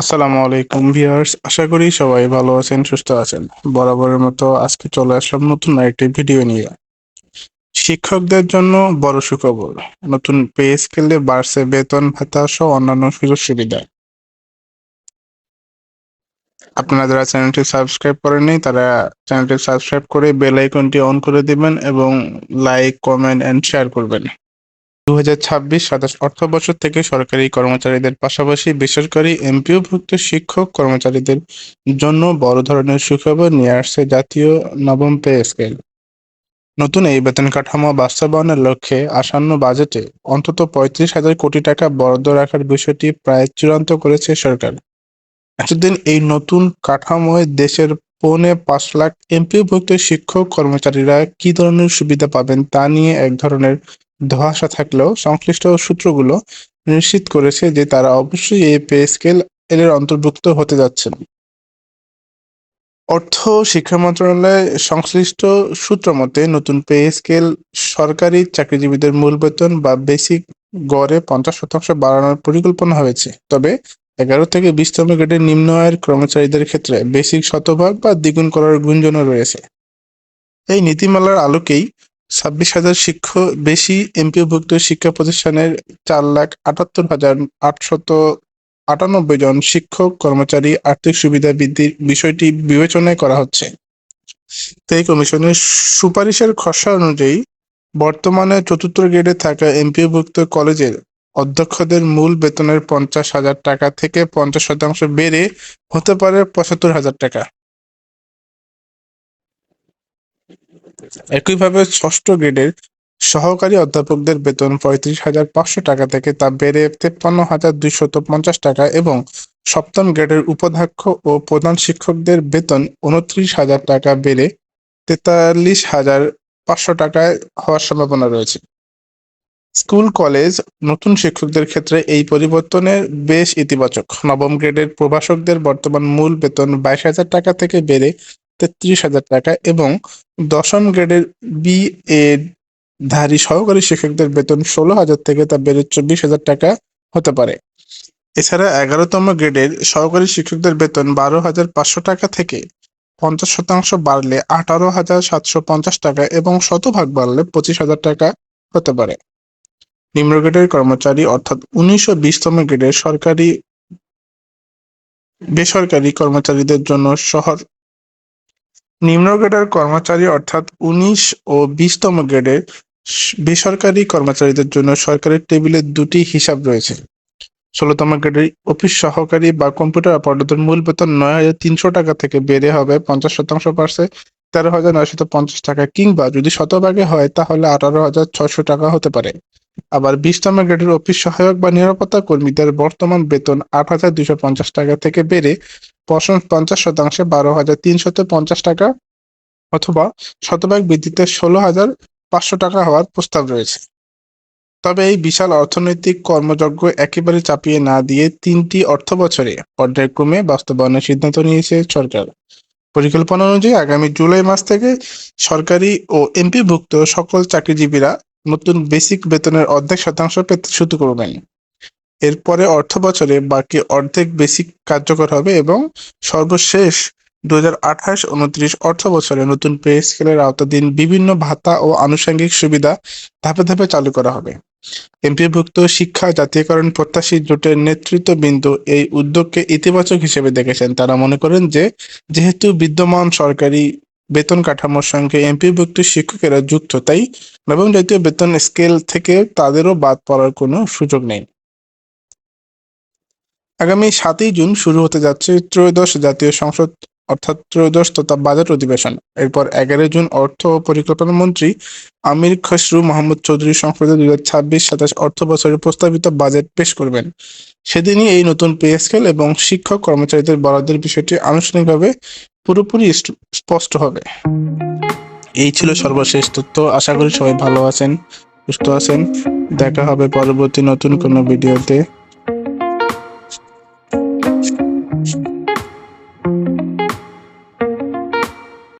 আসসালামু আলাইকুম ভিউয়ার্স, আশা করি সবাই ভালো আছেন, সুস্থ আছেন। বরাবরের মতো আজকে চলে আসলাম নতুন আরেকটি ভিডিও নিয়ে। শিক্ষকদের জন্য বড় সুখবর, নতুন পে স্কেলে বাড়ছে বেতন ভাতা সহ অন্যান্য সুযোগ সুবিধা। আপনারা যারা চ্যানেলটি সাবস্ক্রাইব করেননি তারা চ্যানেলটি সাবস্ক্রাইব করে বেল আইকনটি অন করে দিবেন এবং লাইক, কমেন্ট এন্ড শেয়ার করবেন। 2026-27 অর্থবছর থেকে সরকারি কর্মচারীদের পাশাপাশি বেসরকারি এমপিওভুক্ত শিক্ষক কর্মচারীদের জন্য বড় ধরনের সুখবর নিয়ে আসছে জাতীয় নবম পে স্কেল। নতুন এই বেতন কাঠামো বাস্তবায়নের লক্ষ্যে আসন্ন বাজেটে অন্তত 35,000 কোটি টাকা বরাদ্দ রাখার বিষয়টি প্রায় চূড়ান্ত করেছে সরকার। এতদিন এই নতুন কাঠামোয় দেশের 4.5 লাখ এমপিওভুক্ত শিক্ষক কর্মচারীরা কি ধরনের সুবিধা পাবেন তা নিয়ে এক ধরনের ধোঁয়াশা থাকলেও সংশ্লিষ্ট সূত্রগুলো নিশ্চিত করেছে যে তারা অবশ্যই এই পে স্কেল এর অন্তর্ভুক্ত হতে যাচ্ছেন। অর্থ ও শিক্ষা মন্ত্রণালয়ের সংশ্লিষ্ট সূত্র মতে নতুন পে স্কেল সরকারি চাকরিজীবীদের মূল বেতন বা বেসিক গড়ে 50% বাড়ানোর পরিকল্পনা হয়েছে। তবে 11 থেকে 20তম গ্রেডের নিম্ন আয়ের কর্মচারীদের ক্ষেত্রে বেসিক শতভাগ বা দ্বিগুণ করার গুঞ্জনও রয়েছে। এই নীতিমালার আলোকেই 26,000 বেশি এমপিওভুক্ত শিক্ষা প্রতিষ্ঠানের 4,78,898 জন শিক্ষক কর্মচারী আর্থিক সুবিধা বৃদ্ধির বিষয়টি বিবেচনায় করা হচ্ছে। এই কমিশনের সুপারিশের খসড়া অনুযায়ী বর্তমানে 4র্থ গ্রেডে থাকা এমপিওভুক্ত কলেজের অধ্যক্ষদের মূল বেতনের 50,000 টাকা থেকে 50% বেড়ে হতে পারে 75,000 টাকা। একইভাবে 6ষ্ঠ গ্রেডের সহকারী অধ্যাপকদের বেতন 35,500 টাকা থেকে তা বেড়ে 53,250 টাকা এবং 7ম গ্রেডের উপাধ্যক্ষ ও প্রধান শিক্ষকদের বেতন 29,000 টাকা বেড়ে 43,500 টাকায় হওয়ার সম্ভাবনা রয়েছে। স্কুল কলেজ নতুন শিক্ষকদের ক্ষেত্রে এই পরিবর্তনের বেশ ইতিবাচক। নবম গ্রেডের প্রভাষকদের বর্তমান মূল বেতন 22,000 টাকা থেকে বেড়ে 33,000 টাকা এবং 10ম গ্রেডের বিএ ধারী সহকারী শিক্ষকদের বেতন 16,000 থেকে তা বেড়ে 24,000 টাকা হতে পারে। এছাড়া 11তম গ্রেডের সহকারী শিক্ষকদের বেতন 12,500 টাকা থেকে 50% বাড়লে 18,750 টাকা এবং শতভাগ বাড়লে 25,000 টাকা হতে পারে। নিম্ন গ্রেডের কর্মচারী অর্থাৎ 19 ও 20তম গ্রেডের বেসরকারি কর্মচারীদের জন্য নিম্ন গ্রেডের কর্মচারী অর্থাৎ 19 ও 20তম গ্রেডের বেসরকারি কর্মচারীদের জন্য সরকারের টেবিলে দুটি হিসাব রয়েছে। 16তম গ্রেডের অফিস সহকারী বা কম্পিউটার অপারেটরদের মূল বেতন 9,300 টাকা থেকে বেড়ে হবে 50% বাড়ছে 13,950 টাকা, কিংবা যদি শতভাগে হয় তাহলে 18,600 টাকা হতে পারে। আবার 20তম গ্রেডের অফিস সহায়ক বা নিরাপত্তা কর্মীদের বর্তমান বেতন 8,250 টাকা থেকে বেড়ে 50% 12,350 টাকা অথবা শতভাগ বৃদ্ধিতে 16,500 টাকা হওয়ার প্রস্তাব রয়েছে। তবে এই বিশাল অর্থনৈতিক কর্মযজ্ঞ একেবারে চাপিয়ে না দিয়ে 3টি অর্থবছরে পর্যায়ক্রমে বাস্তবায়নের সিদ্ধান্ত নিয়েছে সরকার। পরিকল্পনা অনুযায়ী আগামী জুলাই মাস থেকে সরকারি ও এমপিভুক্ত সকল চাকরিজীবীরা নতুন বেসিক বেতনের অর্ধেক শতাংশ পেতে শুরু করবেন। এরপরে অর্থবছরে বাকি অর্ধেক বেসিক কার্যকর হবে এবং সর্বশেষ 2028-29 অর্থবছরে নতুন পে স্কেলের আওতাধীন বিভিন্ন ভাতা ও আনুষঙ্গিক সুবিধা ধাপে ধাপে চালু করা হবে। এমপিভুক্ত শিক্ষা জাতীয়করণ প্রত্যাশী জোটের নেতৃত্ববৃন্দ এই উদ্যোগকে ইতিবাচক হিসেবে দেখেছেন। তারা মনে করেন যে যেহেতু বিদ্যমান সরকারি বেতন কাঠামোর সঙ্গে এমপিভুক্ত শিক্ষকেরা যুক্ত, তাই নবম জাতীয় বেতন স্কেল থেকে তাদেরও বাদ পড়ার কোনো সুযোগ নেই। আগামী 7ই জুন শুরু হতে যাচ্ছে ত্রয়োদশ জাতীয় সংসদ অর্থাৎ ত্রয়োদশ তথা বাজেট অধিবেশন। এরপর 11 জুন অর্থ ও পরিকল্পনা মন্ত্রী আমির খসরু মাহমুদ চৌধুরী সংসদে 2026-27 অর্থ বছরের প্রস্তাবিত বাজেট পেশ করবেন। সেদিনই এই নতুন পে স্কেল এবং শিক্ষক কর্মচারীদের বরাদ্দের বিষয়টি আনুষ্ঠানিকভাবে পুরোপুরি স্পষ্ট হবে। এই ছিল সর্বশেষ তথ্য। আশা করি সবাই ভালো আছেন, সুস্থ আছেন। দেখা হবে পরবর্তী নতুন কোনো ভিডিওতে।